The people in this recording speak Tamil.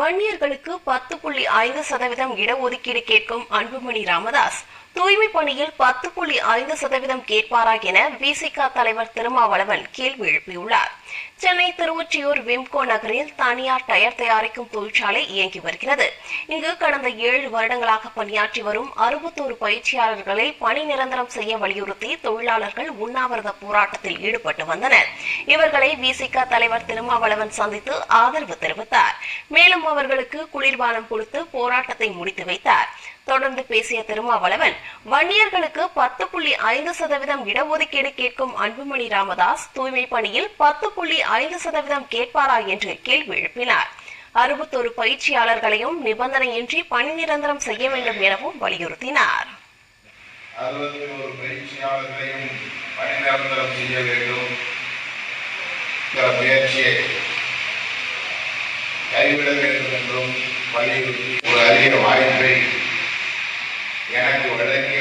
வன்னியர்களுக்கு 10.5% இடஒதுக்கீடு கேட்கும் அன்புமணி ராமதாஸ் தூய்மை பணியில் 10.5% கேட்பாரா என விசிக தலைவர் திருமாவளவன் கேள்வி எழுப்பியுள்ளார். சென்னை திருவொற்றியூர் விம்கோ நகரில் தனியார் டயர் தயாரிக்கும் தொழிற்சாலை இயங்கி வருகிறது. இங்கு கடந்த 7 வருடங்களாக பணியாற்றி வரும் 61 பயிற்சியாளர்களை பணி நிரந்தரம் செய்ய வலியுறுத்தி தொழிலாளர்கள் உண்ணாவிரத போராட்டத்தில் ஈடுபட்டு வந்தனர். இவர்களை விசிக தலைவர் திருமாவளவன் சந்தித்து ஆதரவு தெரிவித்தார். மேலும் அவர்களுக்கு குளிர்பானம் கொடுத்து போராட்டத்தை முடித்து வைத்தார். தொடர்ந்து பேசிய திருமாவளவன், வன்னியர்களுக்கு 10.5% இடஒதுக்கீடு கேட்கும் அன்புமணி ராமதாஸ் தூய்மை பணியில் 10.5% கேட்பாரா என்று கேள்வி எழுப்பினார். 61 பயிற்சியாளர்களையும் நிபந்தனையின்றி பணி நிரந்தரம் செய்ய வேண்டும் எனவும் வலியுறுத்தினார். 61 பயிற்சியாளர்களையும் பணி நிரந்தரம் செய்ய வேண்டும் முயற்சியை கைவிட வேண்டும் என்றும் வலியுறுத்தி ஒரு அரிய வாய்ப்பை எனக்கு வழங்கிய